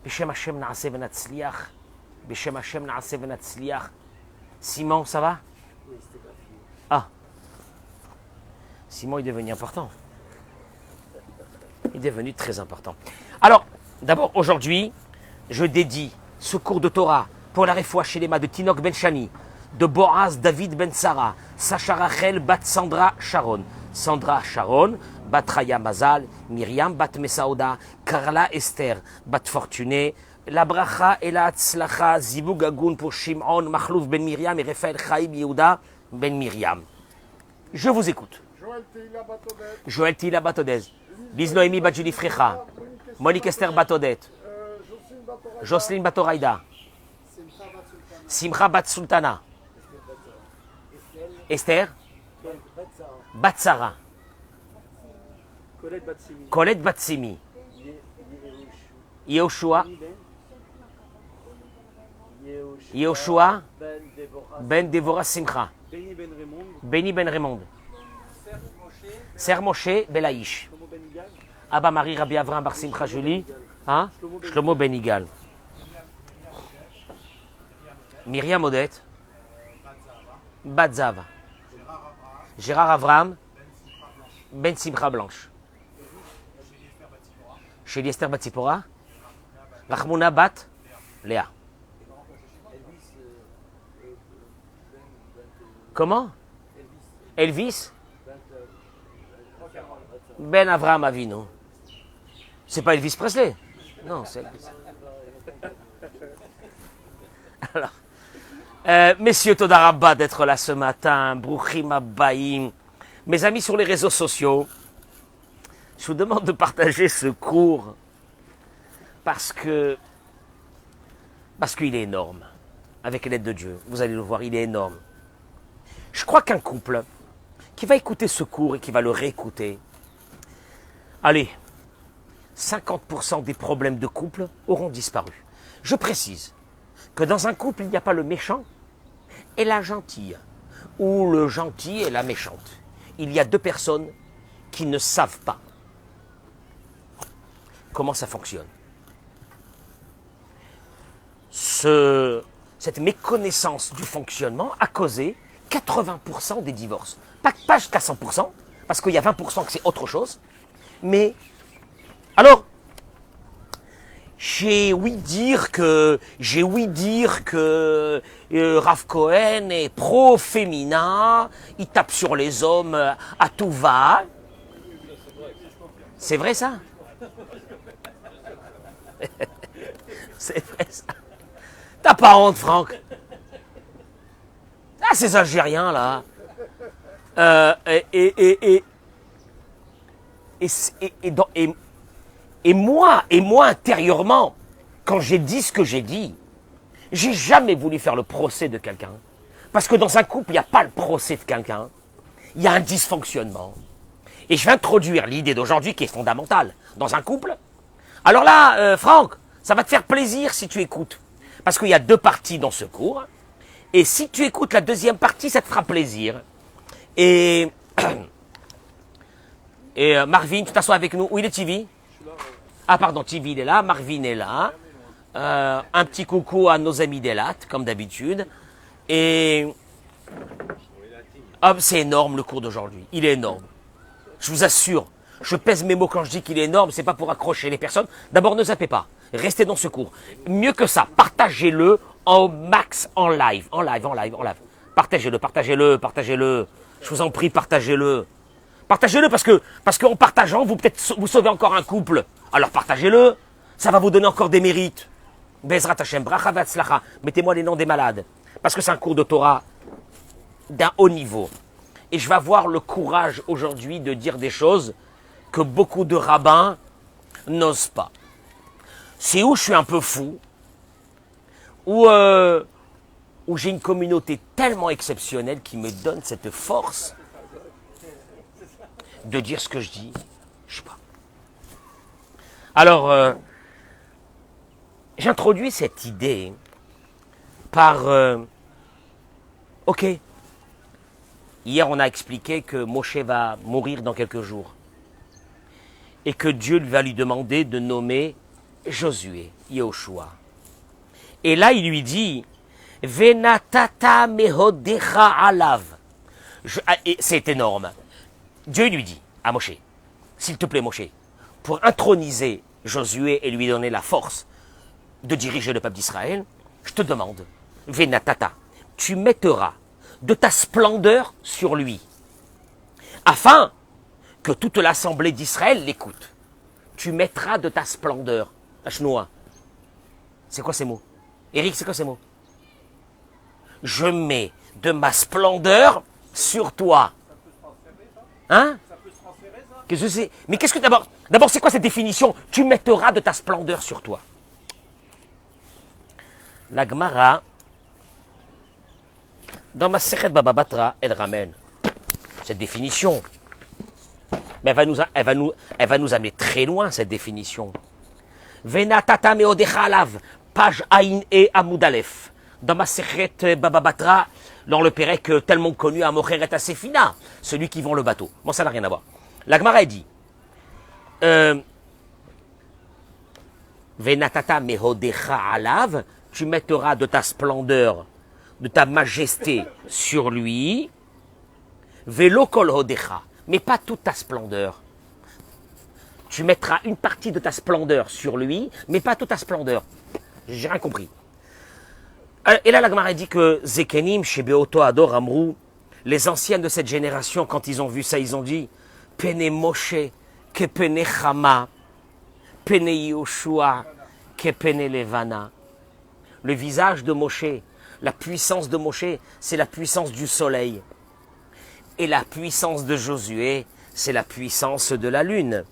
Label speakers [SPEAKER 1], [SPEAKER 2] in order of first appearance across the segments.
[SPEAKER 1] Bishem Hashem na'aseh v'natzliach. Bishem Hashem na'aseh v'natzliach. Simon, ça va? Ah. Simon est devenu important. Il est devenu très important. Alors, d'abord, aujourd'hui, je dédie ce cours de Torah pour la Refoua Shelema de Tinok Ben Shani, de Boaz David Ben Sarah, Sacha Rachel Bat Sandra Sharon, Sandra Sharon, Bat Raya Mazal, Myriam Bat Mesaoda, Carla Esther Bat Fortuné, la Bracha et la Hatzlacha, Zibug Agun pour Shimon, Machlouf Ben Myriam et Raphaël Chaim Yehuda Ben Myriam. Je vous écoute. Joël Tila Batodez, Liz Noémie Bat Julie Frecha, Monique Esther Batodet, Jocelyne Batoraïda, Simcha Bat Sultana, Esther Batsara, Colette Batsimi, Yehoshua Ben Devorah Simcha, Beni Ben Raymond, Ser Moshe Belaïch, Abba Marie Rabbi Avram Bar Simcha Julie, hein? Shlomo Ben Igal, Myriam Odette, Batzava, Gérard Avram, Ben Simcha Blanche, Chélie Esther Batsipora, Rachmouna Bat Léa. Comment? Elvis Ben Avraham Avinu. C'est pas Elvis Presley. Non, c'est Elvis. Alors, messieurs, Toda Rabba d'être là ce matin. Brouchim Abbaïm. Mes amis sur les réseaux sociaux, je vous demande de partager ce cours parce qu'il est énorme. Avec l'aide de Dieu, vous allez le voir, il est énorme. Je crois qu'un couple qui va écouter ce cours et qui va le réécouter, allez, 50% des problèmes de couple auront disparu. Je précise que dans un couple, il n'y a pas le méchant et la gentille, ou le gentil et la méchante. Il y a deux personnes qui ne savent pas comment ça fonctionne. Cette méconnaissance du fonctionnement a causé 80% des divorces. Pas jusqu'à 100%, parce qu'il y a 20% que c'est autre chose. Mais, alors, j'ai ouï dire que Rav Cohen est pro-féminin, il tape sur les hommes à tout va. C'est vrai ça? C'est vrai ça? T'as pas honte, Franck? Ah, ces Algériens là. Et moi intérieurement, quand j'ai dit ce que j'ai dit, j'ai jamais voulu faire le procès de quelqu'un. Parce que dans un couple, il n'y a pas le procès de quelqu'un. Il y a un dysfonctionnement. Et je vais introduire l'idée d'aujourd'hui qui est fondamentale. Dans un couple, alors là, Franck, ça va te faire plaisir si tu écoutes. Parce qu'il y a deux parties dans ce cours. Et si tu écoutes la deuxième partie, ça te fera plaisir. Et Marvin, tu t'assois avec nous. Où il est TV? Ah pardon, TV il est là, Marvin est là. Un petit coucou à nos amis d'Elat, comme d'habitude. Et c'est énorme le cours d'aujourd'hui. Il est énorme. Je vous assure, je pèse mes mots quand je dis qu'il est énorme, c'est pas pour accrocher les personnes. D'abord, ne zappez pas. Restez dans ce cours. Mieux que ça, partagez-le en max, en live. Partagez-le. Je vous en prie, partagez-le. Partagez-le parce qu'en partageant, vous sauvez encore un couple. Alors partagez-le. Ça va vous donner encore des mérites. Bezrat Hashem, bracha v'atzlacha. Mettez-moi les noms des malades. Parce que c'est un cours de Torah d'un haut niveau. Et je vais avoir le courage aujourd'hui de dire des choses que beaucoup de rabbins n'osent pas. C'est où je suis un peu fou, où j'ai une communauté tellement exceptionnelle qui me donne cette force de dire ce que je dis. Je sais pas. Alors, j'introduis cette idée par... ok, hier on a expliqué que Moshe va mourir dans quelques jours et que Dieu va lui demander de nommer Josué. Yehoshua. Et là, il lui dit, Venatata mehodecha alav. C'est énorme. Dieu lui dit à Moshe, s'il te plaît Moshe, pour introniser Josué et lui donner la force de diriger le peuple d'Israël, je te demande, Venatata, tu mettras de ta splendeur sur lui, afin que toute l'assemblée d'Israël l'écoute. Tu mettras de ta splendeur. Hachnoa. C'est quoi ces mots? Eric, c'est quoi ces mots? Je mets de ma splendeur sur toi. Hein? Qu'est-ce que c'est? Mais qu'est-ce que d'abord, c'est quoi cette définition? Tu mettras de ta splendeur sur toi. La Gemara, dans ma Sechet Baba Batra, elle ramène cette définition. Mais elle va nous amener très loin, cette définition. Venatata meodecha alav, page Aïn et Amoudalef. Dans ma Sechet Baba Batra, dans le Pérec tellement connu à Mocheret Asefina, celui qui vend le bateau. Bon, ça n'a rien à voir. La Gemara dit, Venatata meodecha alav, tu mettras de ta splendeur, de ta majesté sur lui, Velo kol hodecha, mais pas toute ta splendeur. Tu mettras une partie de ta splendeur sur lui, mais pas toute ta splendeur. J'ai rien compris. Et là, la Gemara dit que Zekenim, chez Beoto Ador Amrou, les anciens de cette génération, quand ils ont vu ça, ils ont dit Pene Moshe, ke pene Chama, pene Yoshua, ke pene Levana. Le visage de Moshe, la puissance de Moshe, c'est la puissance du soleil. Et la puissance de Josué, c'est la puissance de la lune.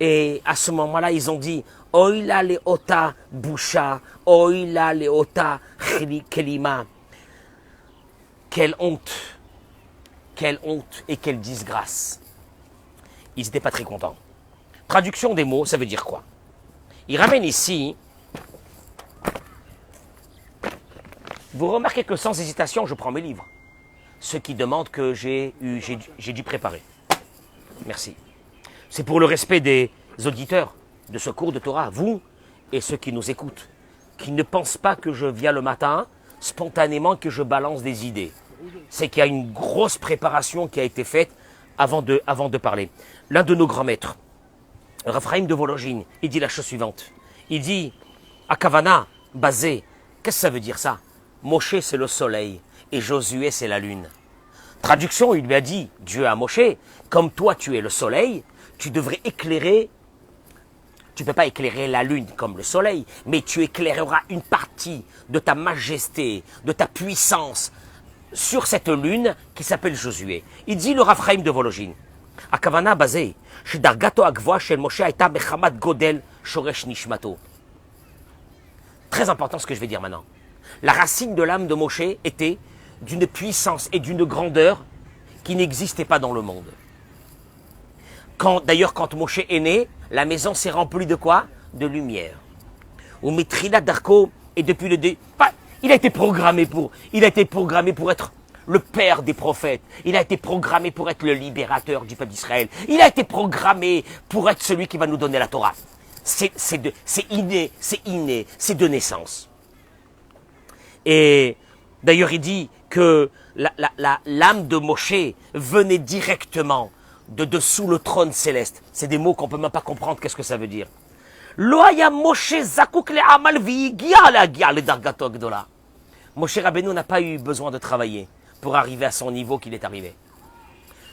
[SPEAKER 1] Et à ce moment-là, ils ont dit Oila leota boucha, oila leota kelima. Quelle honte et quelle disgrâce. Ils n'étaient pas très contents. Traduction des mots, ça veut dire quoi? Il ramène ici. Vous remarquez que sans hésitation, je prends mes livres. Ceux qui demandent que j'ai dû préparer. Merci. C'est pour le respect des auditeurs de ce cours de Torah, vous et ceux qui nous écoutent, qui ne pensent pas que je viens le matin, spontanément, que je balance des idées. C'est qu'il y a une grosse préparation qui a été faite avant de parler. L'un de nos grands maîtres, Raphaïm de Vologine, il dit la chose suivante. Il dit, Akavana, basé, qu'est-ce que ça veut dire ça? Moshe, c'est le soleil et Josué, c'est la lune. Traduction, il lui a dit, Dieu à Moshe, comme toi tu es le soleil, tu devrais éclairer, tu ne peux pas éclairer la lune comme le soleil, mais tu éclaireras une partie de ta majesté, de ta puissance sur cette lune qui s'appelle Josué. Il dit le Raphaïm de Vologine, Akavana basé, Dargato Agvoa shel Moshe aita bechamad godel shoresh nishmato. Très important ce que je vais dire maintenant. La racine de l'âme de Moshe était d'une puissance et d'une grandeur qui n'existait pas dans le monde. D'ailleurs, quand Moshe est né, la maison s'est remplie de quoi? De lumière. Ou Mitrila Darko, et depuis le début, il a été programmé pour être le père des prophètes. Il a été programmé pour être le libérateur du peuple d'Israël. Il a été programmé pour être celui qui va nous donner la Torah. C'est inné, c'est de naissance. Et d'ailleurs, il dit que l'âme de Moshe venait directement de dessous le trône céleste. C'est des mots qu'on ne peut même pas comprendre qu'est-ce que ça veut dire. Moshe Rabbeinu n'a pas eu besoin de travailler pour arriver à son niveau qu'il est arrivé.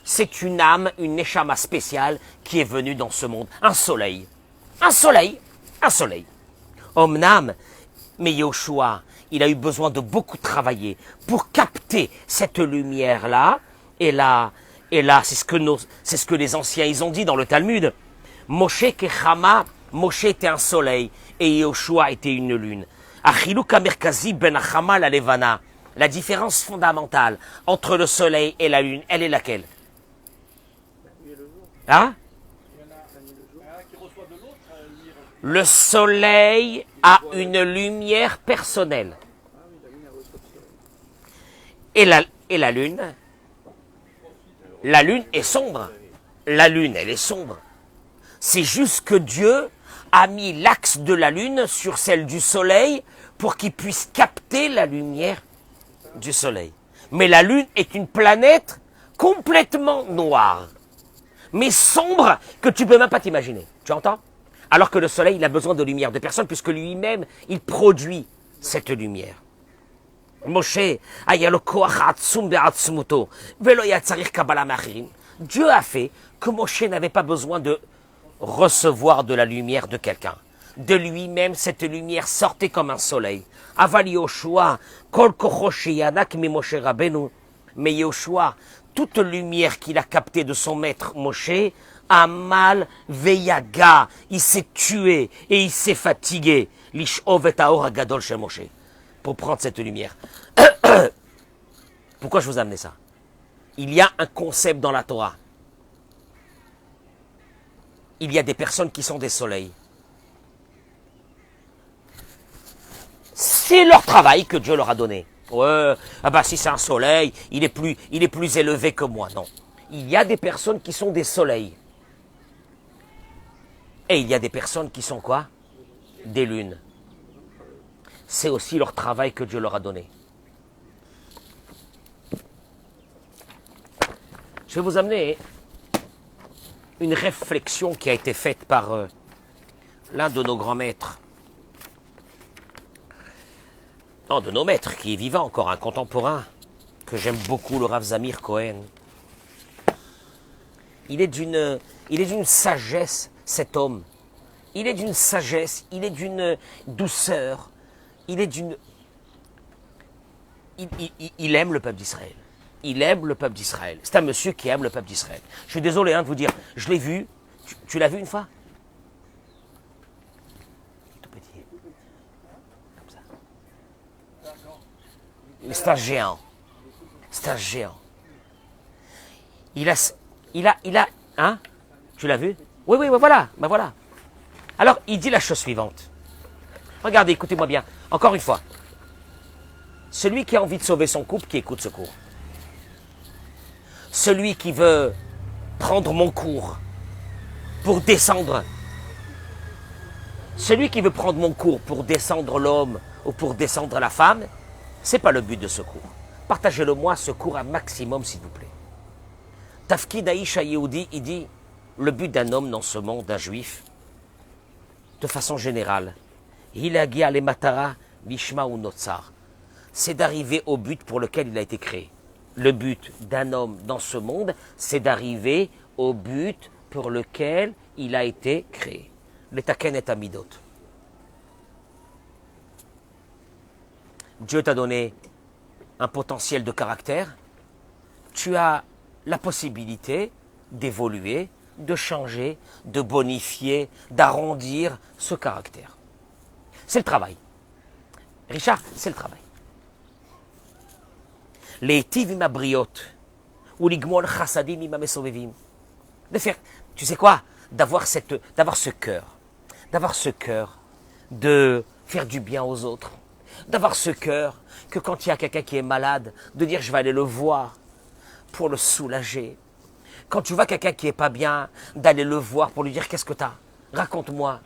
[SPEAKER 1] C'est une âme, une neshama spéciale qui est venue dans ce monde. Un soleil. Omnam, mais Yoshua, il a eu besoin de beaucoup travailler pour capter cette lumière-là. Et là, c'est ce que les anciens ils ont dit dans le Talmud. Moshe Kechama, Moshe était un soleil et Yoshua était une lune. Achiluka merkazi ben achama la levana. La différence fondamentale entre le soleil et la lune, elle est laquelle? Hein? Le soleil a une lumière personnelle. Et la lune? La lune est sombre. La lune, elle est sombre. C'est juste que Dieu a mis l'axe de la lune sur celle du soleil pour qu'il puisse capter la lumière du soleil. Mais la lune est une planète complètement noire, mais sombre, que tu peux même pas t'imaginer. Tu entends? Alors que le soleil, il a besoin de lumière de personne, puisque lui-même, il produit cette lumière. Moshe, Dieu a fait que Moshe n'avait pas besoin de recevoir de la lumière de quelqu'un. De lui-même, cette lumière sortait comme un soleil. Aval Yoshua, kol kochoshi yanak mi Moshe Rabbeinu. Mais Yoshua, toute lumière qu'il a captée de son maître Moshe, Amal Veyaga, il s'est tué et il s'est fatigué. Lishov et Aor Agadol chez Moshe. Pour prendre cette lumière. Pourquoi je vous amène ça? Il y a un concept dans la Torah. Il y a des personnes qui sont des soleils. C'est leur travail que Dieu leur a donné. Ouais, ah bah si c'est un soleil, il est plus élevé que moi. Non. Il y a des personnes qui sont des soleils. Et il y a des personnes qui sont quoi? Des lunes. C'est aussi leur travail que Dieu leur a donné. Je vais vous amener une réflexion qui a été faite par l'un de nos grands maîtres. Non, de nos maîtres, qui est vivant encore, un contemporain, que j'aime beaucoup, le Rav Zamir Cohen. Il est d'une sagesse, cet homme. Il est d'une sagesse, il est d'une douceur, il aime le peuple d'Israël. Il aime le peuple d'Israël. C'est un monsieur qui aime le peuple d'Israël. Je suis désolé de vous dire, je l'ai vu. Tu l'as vu une fois? Tout petit. Comme ça. Mais c'est un géant. C'est un géant. Il a, hein? Tu l'as vu? Oui, voilà, ben voilà. Alors, il dit la chose suivante. Regardez, écoutez-moi bien. Encore une fois. Celui qui a envie de sauver son couple, qui écoute ce cours. Celui qui veut prendre mon cours pour descendre. Celui qui veut prendre mon cours pour descendre l'homme ou pour descendre la femme, c'est pas le but de ce cours. Partagez-le moi, ce cours un maximum, s'il vous plaît. Tafkid Aïcha Yehudi, il dit, le but d'un homme dans ce monde, d'un juif, de façon générale, Hilagia le matara lishma ou notsar, c'est d'arriver au but pour lequel il a été créé. Le but d'un homme dans ce monde, c'est d'arriver au but pour lequel il a été créé. Le taken et amidot. Dieu t'a donné un potentiel de caractère. Tu as la possibilité d'évoluer, de changer, de bonifier, d'arrondir ce caractère. C'est le travail. Richard, c'est le travail. Les tivim abriot, ou l'igmol chassadim imamesovevim. De faire, tu sais quoi? D'avoir ce cœur de faire du bien aux autres, d'avoir ce cœur que quand il y a quelqu'un qui est malade, de dire je vais aller le voir pour le soulager. Quand tu vois quelqu'un qui est pas bien, d'aller le voir pour lui dire qu'est-ce que t'as? Raconte-moi.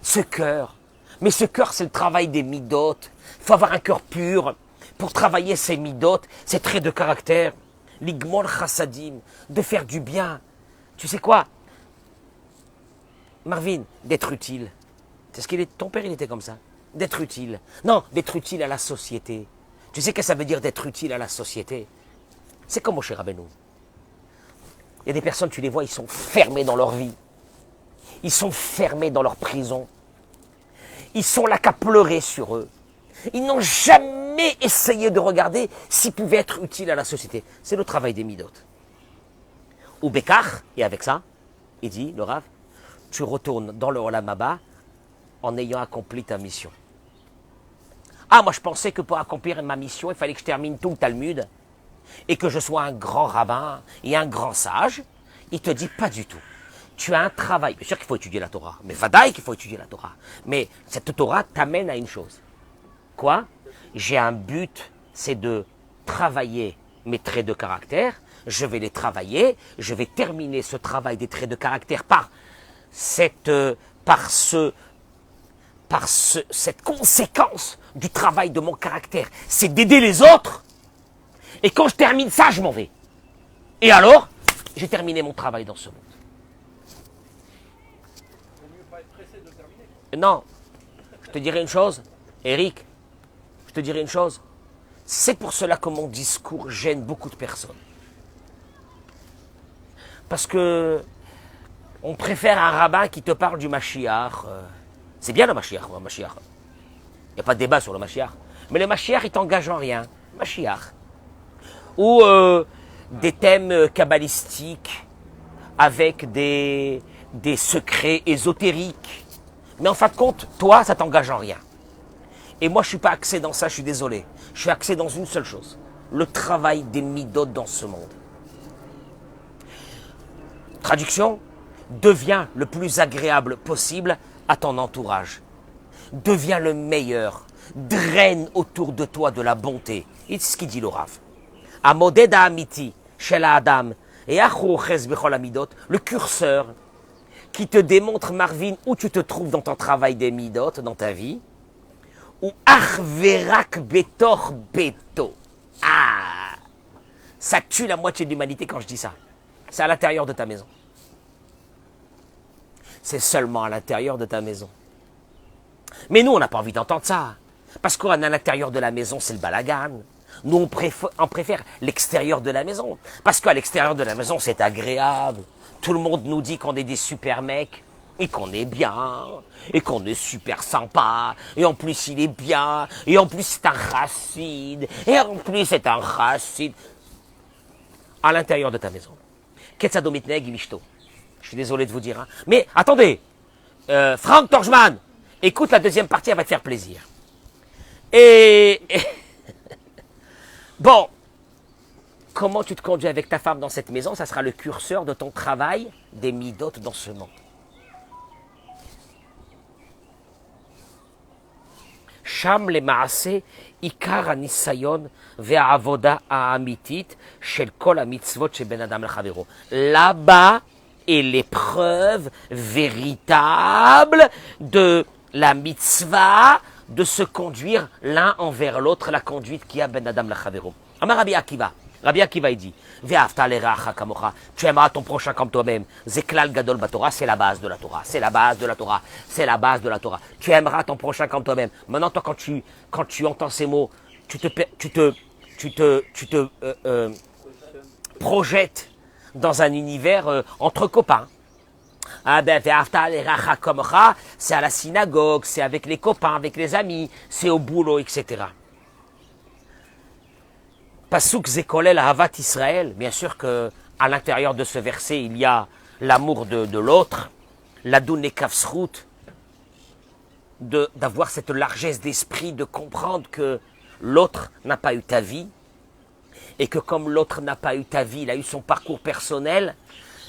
[SPEAKER 1] Ce cœur. Mais ce cœur, c'est le travail des midotes. Il faut avoir un cœur pur pour travailler ces midotes, ces traits de caractère. L'igmol chassadim, de faire du bien. Tu sais quoi? Marvin, d'être utile. C'est ce qu'il est. Ton père, il était comme ça. D'être utile. Non, d'être utile à la société. Tu sais ce que ça veut dire d'être utile à la société? C'est comme Moshe Rabbeinu. Il y a des personnes, tu les vois, ils sont fermés dans leur vie. Ils sont fermés dans leur prison. Ils sont là qu'à pleurer sur eux. Ils n'ont jamais essayé de regarder s'ils pouvaient être utiles à la société. C'est le travail des midotes. Ou Bekar, et avec ça, il dit, le Rav, tu retournes dans le Olam Haba en ayant accompli ta mission. Ah, moi je pensais que pour accomplir ma mission, il fallait que je termine tout le Talmud et que je sois un grand rabbin et un grand sage. Il te dit pas du tout. Tu as un travail. Bien sûr qu'il faut étudier la Torah, mais vadaï qu'il faut étudier la Torah. Mais cette Torah t'amène à une chose. Quoi? J'ai un but, c'est de travailler mes traits de caractère. Je vais les travailler. Je vais terminer ce travail des traits de caractère par par cette conséquence du travail de mon caractère. C'est d'aider les autres. Et quand je termine ça, je m'en vais. Et alors, j'ai terminé mon travail dans ce monde. Non, je te dirai une chose, Eric, je te dirai une chose. C'est pour cela que mon discours gêne beaucoup de personnes. Parce que on préfère un rabbin qui te parle du Mashiach. C'est bien le Mashiach, Il n'y a pas de débat sur le Mashiach. Mais le Mashiach, il t'engage en rien. Mashiach. Ou des thèmes kabbalistiques avec des secrets ésotériques. Mais en fin de compte, toi, ça t'engage en rien. Et moi, je ne suis pas axé dans ça, je suis désolé. Je suis axé dans une seule chose. Le travail des midot dans ce monde. Traduction, deviens le plus agréable possible à ton entourage. Deviens le meilleur. Draine autour de toi de la bonté. Et c'est ce qu'il dit le Rav. Amodeda amiti, shela adam, et achouches bechol amidot, le curseur qui te démontre, Marvin, où tu te trouves dans ton travail des midot, dans ta vie, ou achverak betor beto. Ah, ça tue la moitié de l'humanité quand je dis ça. C'est à l'intérieur de ta maison. C'est seulement à l'intérieur de ta maison. Mais nous, on n'a pas envie d'entendre ça. Parce qu'à l'intérieur de la maison, c'est le balagan. Nous, on préfère l'extérieur de la maison. Parce qu'à l'extérieur de la maison, c'est agréable. Tout le monde nous dit qu'on est des super mecs. Et qu'on est bien. Et qu'on est super sympa. Et en plus, il est bien. Et en plus, c'est un chassid. Et en plus, c'est un chassid. À l'intérieur de ta maison. Ketsadomitneg Imishto. Je suis désolé de vous dire. Hein. Mais attendez. Frank Torjman. Écoute la deuxième partie, elle va te faire plaisir. Et bon, comment tu te conduis avec ta femme dans cette maison, ça sera le curseur de ton travail des midot dans ce monde. Sham le maase ikar anisayon ve'avoda ha'amitit shel kol hamitzvot she ben adam lechavero. Là-bas est l'épreuve véritable de la mitzvah de se conduire l'un envers l'autre, la conduite qui a ben adam lechavero. Amar Rabbi Akiva. Rabbi Akiva il dit, Ve'afta l'eracha kamocha, tu aimeras ton prochain comme toi-même. Zeklal gadol batorah, c'est la base de la Torah, c'est la base de la Torah, c'est la base de la Torah. Tu aimeras ton prochain comme toi-même. Maintenant, toi, quand tu entends ces mots, tu te projettes dans un univers entre copains. Ah ben, Ve'afta l'eracha kamocha, c'est à la synagogue, c'est avec les copains, avec les amis, c'est au boulot, etc. Pasuk Zekolel Havat Israël, bien sûr que à l'intérieur de ce verset, il y a l'amour de l'autre, l'adun ekavsrut, d'avoir cette largesse d'esprit, de comprendre que l'autre n'a pas eu ta vie, et que comme l'autre n'a pas eu ta vie, il a eu son parcours personnel,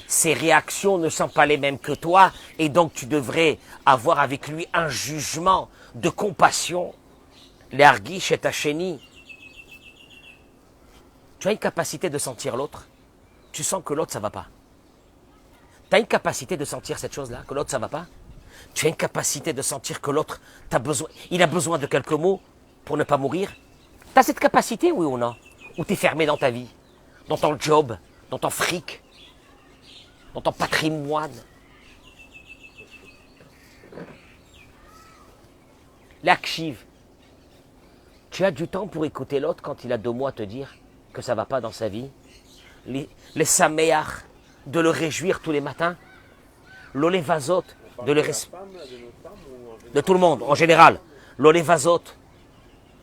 [SPEAKER 1] ses réactions ne sont pas les mêmes que toi, et donc tu devrais avoir avec lui un jugement de compassion. L'ergish et hacheni. Tu as une capacité de sentir l'autre. Tu sens que l'autre, ça ne va pas. Tu as une capacité de sentir cette chose-là, que l'autre, ça ne va pas. Tu as une capacité de sentir que l'autre, il a besoin de quelques mots pour ne pas mourir. Tu as cette capacité, oui ou non? Ou tu es fermé dans ta vie, dans ton job, dans ton fric, dans ton patrimoine. L'akchiv. Tu as du temps pour écouter l'autre quand il a 2 mois à te dire que ça ne va pas dans sa vie, les saméach, de le réjouir tous les matins, l'olevazot, de le de tout le monde, en général, l'olevazot,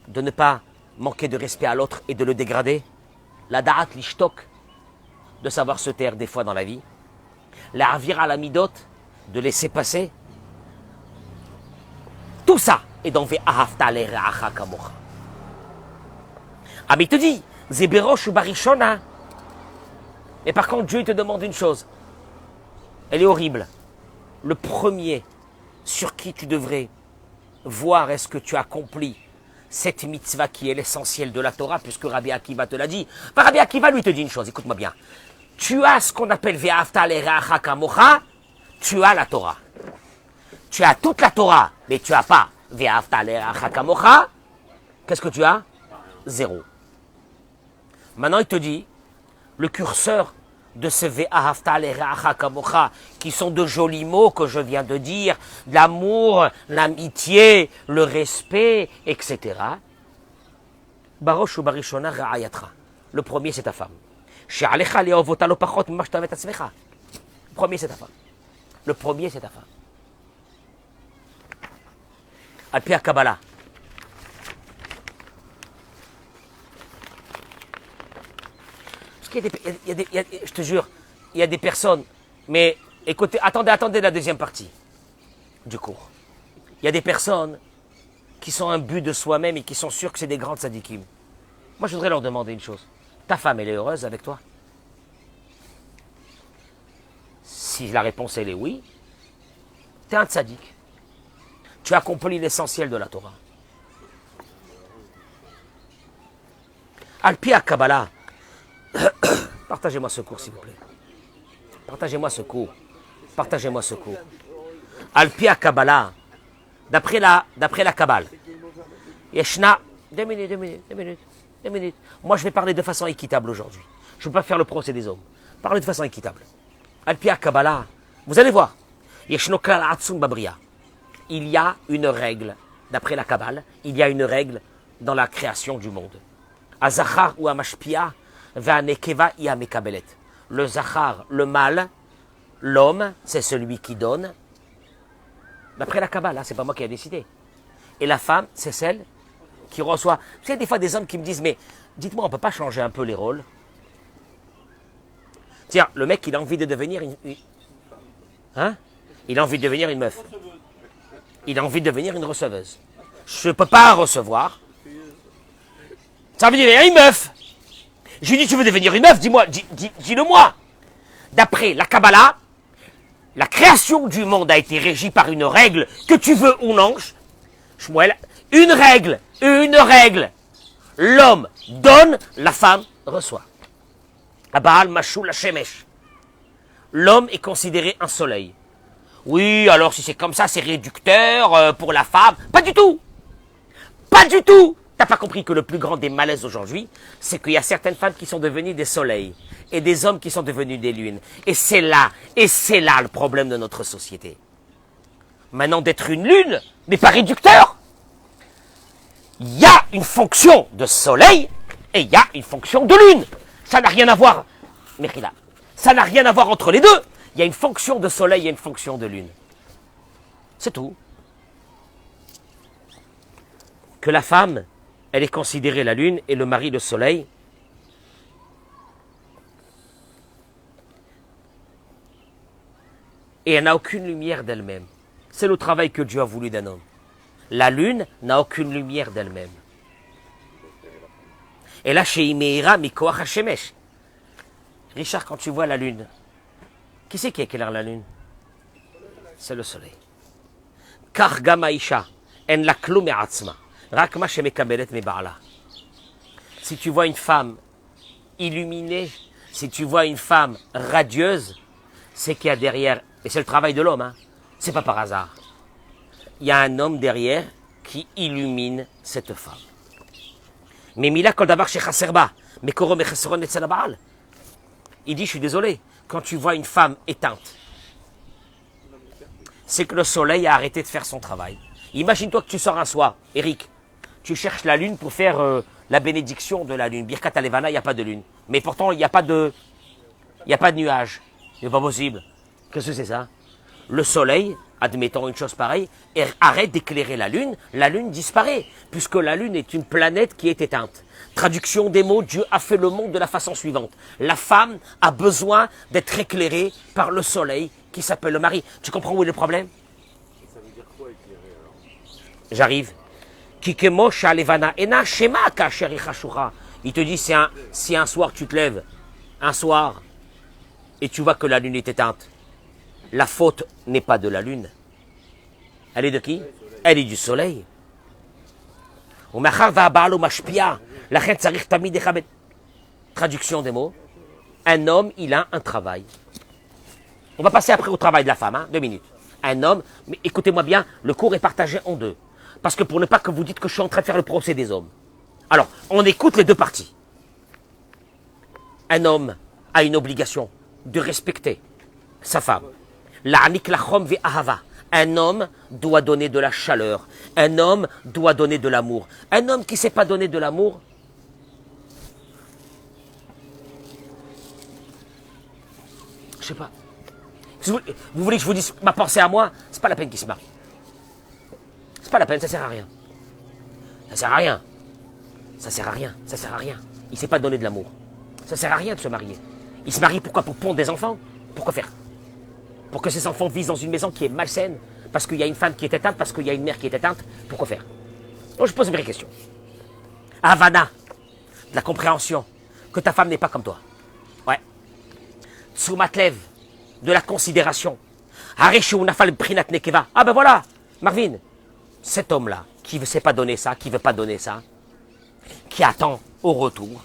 [SPEAKER 1] de ne pas manquer de respect à l'autre et de le dégrader, la da'at lishtok, de savoir se taire des fois dans la vie, la avir à la midot, de laisser passer, tout ça est dans ve'ahavta l'eracha kamocha. Ah mais il te dit, Zéberosh ou Barishona. Mais par contre, Dieu te demande une chose. Elle est horrible. Le premier sur qui tu devrais voir est-ce que tu accomplis cette mitzvah qui est l'essentiel de la Torah, puisque Rabbi Akiva te l'a dit. Enfin, Rabbi Akiva lui te dit une chose, écoute-moi bien. Tu as ce qu'on appelle Ve'afta l'eracha kamocha, tu as la Torah. tu as toute la Torah, mais tu n'as pas Ve'ahavta le'arecha kamocha, qu'est-ce que tu as? Zéro. Maintenant, il te dit, le curseur de ce Ve'ahavta le'arecha kamocha, qui sont de jolis mots que je viens de dire, l'amour, l'amitié, le respect, etc. Barosh ou barishona ra'ayatra. Le premier, c'est ta femme. She'alecha le'ovota lo pachot mimma she'tavet atzmecha. Le premier, c'est ta femme. Le premier, c'est ta femme. Al-Pi Kabbalah. Parce qu'il y a des, je te jure, il y a des personnes, mais écoutez, attendez la deuxième partie du cours. Il y a des personnes qui sont imbus de soi-même et qui sont sûrs que c'est des grandes tzadikim. Moi, je voudrais leur demander une chose. Ta femme, elle est heureuse avec toi? Si la réponse, elle est oui, tu es un tzadik. Tu as accompli l'essentiel de la Torah. Al-Pi Kabbalah. Partagez-moi ce cours, s'il vous plaît. Partagez-moi ce cours. Partagez-moi ce cours. Al-Pi Kabbalah. D'après la Kabbale. Yeshna. 2 minutes. Moi, je vais parler de façon équitable aujourd'hui. Je ne veux pas faire le procès des hommes. Parler de façon équitable. Al-Pi Kabbalah. Vous allez voir. Yeshno klal atzum babria. Il y a une règle, d'après la Kabbale, il y a une règle dans la création du monde. Azachar ou amashpia, ve'anekeva yamekabelet. Le zachar, le mâle, l'homme, c'est celui qui donne. D'après la Kabbale, c'est pas moi qui ai décidé. Et la femme, c'est celle qui reçoit. Vous savez, des fois des hommes qui me disent, mais dites-moi, on ne peut pas changer un peu les rôles? Tiens, le mec, il a envie de devenir hein? Il a envie de devenir une meuf. Il a envie de devenir une receveuse. Je ne peux pas recevoir. Ça veut dire une meuf. Je lui dis, tu veux devenir une meuf? Dis-moi, dis-le moi. D'après la Kabbalah, la création du monde a été régie par une règle, que tu veux ou non. Shmuel, une règle. L'homme donne, la femme reçoit. Abaal Mashul Hashemesh. L'homme est considéré un soleil. Oui, alors si c'est comme ça, c'est réducteur pour la femme. Pas du tout. Pas du tout. T'as pas compris que le plus grand des malaises aujourd'hui, c'est qu'il y a certaines femmes qui sont devenues des soleils et des hommes qui sont devenus des lunes. Et c'est là le problème de notre société. Maintenant, d'être une lune n'est pas réducteur. Il y a une fonction de soleil et il y a une fonction de lune. Ça n'a rien à voir, Mechila. Ça n'a rien à voir entre les deux. Il y a une fonction de soleil et une fonction de lune. C'est tout. Que la femme, elle est considérée la lune et le mari le soleil. Et elle n'a aucune lumière d'elle-même. C'est le travail que Dieu a voulu d'un homme. La lune n'a aucune lumière d'elle-même. Et là, chez Imeira, Mikoach Hashemesh. Richard, quand tu vois la lune, qui c'est qui éclaire la lune? C'est le soleil. Car Gamaisha, en la klum e'atzma, rak ma shemekabelet me'ba'ala. Si tu vois une femme illuminée, si tu vois une femme radieuse, c'est qu'il y a derrière, et c'est le travail de l'homme, hein, c'est pas par hasard. Il y a un homme derrière qui illumine cette femme. Mais Mila kol davar shechaserba, mais koro mecheseron etzal ha'ba'al. Il dit, je suis désolé, quand tu vois une femme éteinte, c'est que le soleil a arrêté de faire son travail. Imagine-toi que tu sors un soir, Eric, tu cherches la lune pour faire la bénédiction de la lune. Birkat Alevana, il n'y a pas de lune. Mais pourtant, il n'y a pas de nuage. C'est pas possible. Qu'est-ce que c'est ça? Le soleil, admettons une chose pareille, arrête d'éclairer la lune disparaît, puisque la lune est une planète qui est éteinte. Traduction des mots, Dieu a fait le monde de la façon suivante. La femme a besoin d'être éclairée par le soleil qui s'appelle le mari. Tu comprends où est le problème?
[SPEAKER 2] Ça veut dire quoi éclairer alors?
[SPEAKER 1] J'arrive. Il te dit, si un soir tu te lèves, un soir, et tu vois que la lune est éteinte, la faute n'est pas de la lune. Elle est de qui? Elle est du soleil. Traduction des mots. Un homme, il a un travail. On va passer après au travail de la femme, hein, 2 minutes. Un homme, mais écoutez-moi bien, le cours est partagé en deux. Parce que pour ne pas que vous dites que je suis en train de faire le procès des hommes. Alors, on écoute les deux parties. Un homme a une obligation de respecter sa femme. La'anik lachom ve'ahava. Un homme doit donner de la chaleur. Un homme doit donner de l'amour. Un homme qui ne sait pas donner de l'amour, je sais pas. Vous voulez que je vous dise ma pensée à moi? C'est pas la peine qu'il se marie. C'est pas la peine, ça sert à rien. Ça sert à rien. Ça sert à rien. Ça sert à rien. Il ne sait pas donner de l'amour. Ça sert à rien de se marier. Il se marie pourquoi? Pour pondre des enfants? Pourquoi faire? Pour que ces enfants vivent dans une maison qui est malsaine? Parce qu'il y a une femme qui est éteinte? Parce qu'il y a une mère qui est éteinte? Pourquoi faire? Donc je pose une vraie question. Havana, de la compréhension que ta femme n'est pas comme toi. Ouais. Tsumatlev, de la considération. Hareshu nafal prinat nekeva. Ah ben voilà, Marvin, cet homme-là, qui ne sait pas donner ça, qui ne veut pas donner ça, qui attend au retour,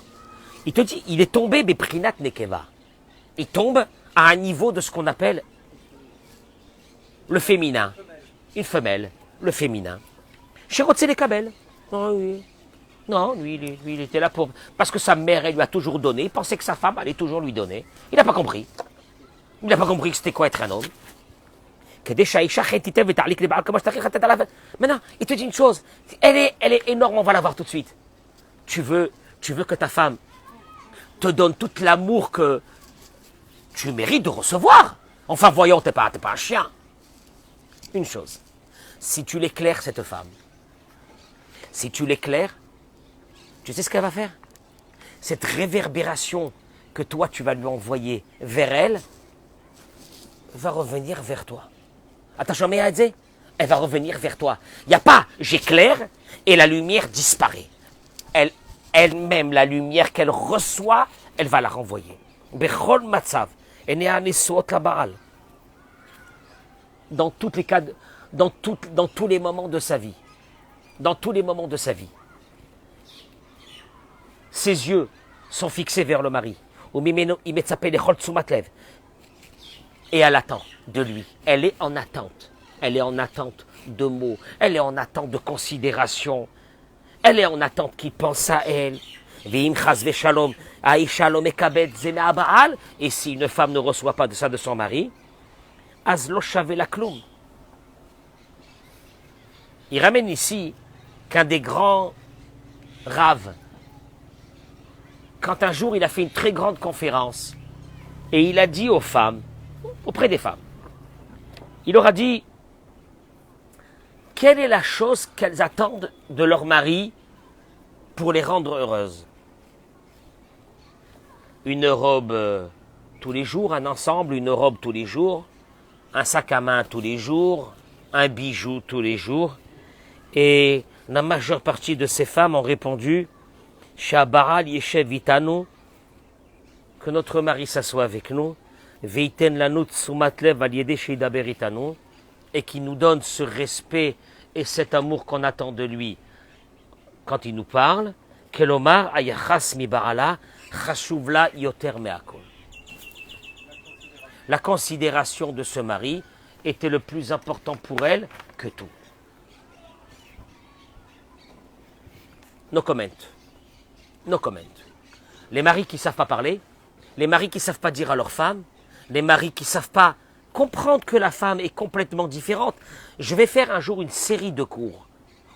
[SPEAKER 1] il te dit, il est tombé, mais prinat nekeva. Il tombe à un niveau de ce qu'on appelle le féminin. Une femelle, le féminin. Chez les Kabel. Non, oui. Non, lui, il était là pour... Parce que sa mère, elle lui a toujours donné. Il pensait que sa femme allait toujours lui donner. Il n'a pas compris. Il n'a pas compris que c'était quoi être un homme. Maintenant, il te dit une chose. Elle est énorme, on va la voir tout de suite. Tu veux que ta femme te donne tout l'amour que tu mérites de recevoir. Enfin, voyons, t'es pas un chien. Une chose. Si tu l'éclaires, cette femme, si tu l'éclaires, tu sais ce qu'elle va faire? Cette réverbération que toi, tu vas lui envoyer vers elle, va revenir vers toi. Attention, mais elle va revenir vers toi. Il n'y a pas, j'éclaire et la lumière disparaît. Elle-même, la lumière qu'elle reçoit, elle va la renvoyer. Bechol matzav, dans tous les cas, dans tous les moments de sa vie. Dans tous les moments de sa vie. Ses yeux sont fixés vers le mari. Et elle attend de lui. Elle est en attente. Elle est en attente de mots. Elle est en attente de considération. Elle est en attente qu'il pense à elle. Et si une femme ne reçoit pas de ça de son mari, il ramène ici qu'un des grands raves, quand un jour il a fait une très grande conférence, et il a dit aux femmes, auprès des femmes, il leur a dit, quelle est la chose qu'elles attendent de leur mari pour les rendre heureuses? Une robe tous les jours, un ensemble, une robe tous les jours, un sac à main tous les jours, un bijou tous les jours. Et la majeure partie de ces femmes ont répondu Shabaral Yeshev Vitanu, que notre mari s'assoit avec nous, Veiten Lanut Sumatlev Aliede Sheidaber Itanu, et qui nous donne ce respect et cet amour qu'on attend de lui quand il nous parle. Kelomar Ayachas Mi Barala Chashuvla Yoter Meakol. La considération de ce mari était le plus important pour elle que tout. No comment. No comment. Les maris qui ne savent pas parler, les maris qui ne savent pas dire à leur femme, les maris qui ne savent pas comprendre que la femme est complètement différente. Je vais faire un jour une série de cours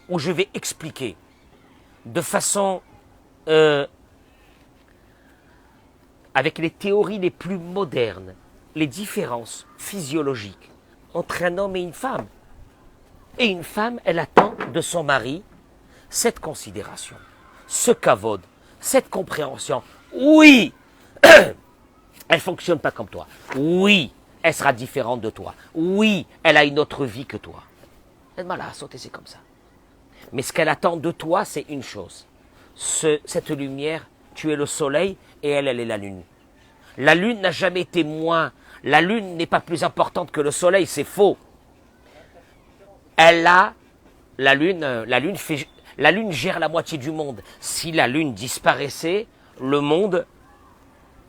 [SPEAKER 1] où je vais expliquer de façon avec les théories les plus modernes les différences physiologiques entre un homme et une femme. Et une femme, elle attend de son mari cette considération, ce kavod, cette compréhension. Oui, elle ne fonctionne pas comme toi. Oui, elle sera différente de toi. Oui, elle a une autre vie que toi. Elle m'a là sauté, c'est comme ça. Mais ce qu'elle attend de toi, c'est une chose. Cette lumière, tu es le soleil et elle est la lune. La lune n'a jamais été moins. La lune n'est pas plus importante que le soleil, c'est faux. La lune gère la moitié du monde. Si la lune disparaissait, le monde,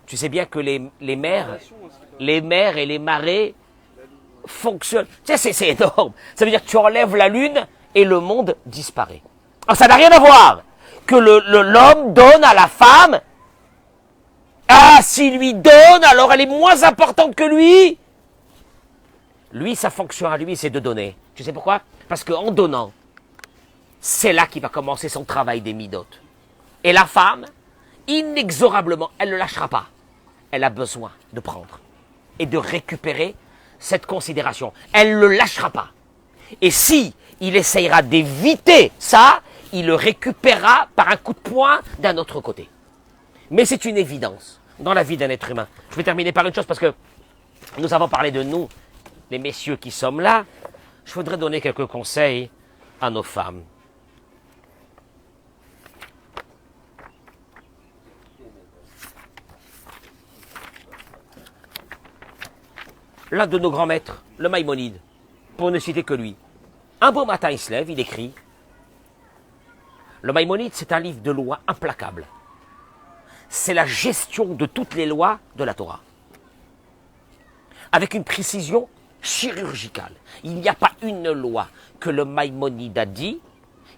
[SPEAKER 1] tu sais bien que les mers et les marées, fonctionne. Tu sais, c'est énorme. Ça veut dire que tu enlèves la lune et le monde disparaît. Alors, ça n'a rien à voir que l'homme donne à la femme. Ah, s'il lui donne, alors elle est moins importante que lui. Lui, sa fonction à lui, c'est de donner. Tu sais pourquoi? Parce qu'en donnant, c'est là qu'il va commencer son travail des midotes. Et la femme, inexorablement, elle ne lâchera pas. Elle a besoin de prendre et de récupérer cette considération. Elle ne le lâchera pas. Et si il essayera d'éviter ça, il le récupérera par un coup de poing d'un autre côté. Mais c'est une évidence dans la vie d'un être humain. Je vais terminer par une chose parce que nous avons parlé de nous, les messieurs qui sommes là. Je voudrais donner quelques conseils à nos femmes. L'un de nos grands maîtres, le Maïmonide, pour ne citer que lui. Un beau matin, il se lève, il écrit. Le Maïmonide, c'est un livre de lois implacable. C'est la gestion de toutes les lois de la Torah. Avec une précision chirurgicale. Il n'y a pas une loi que le Maïmonide a dit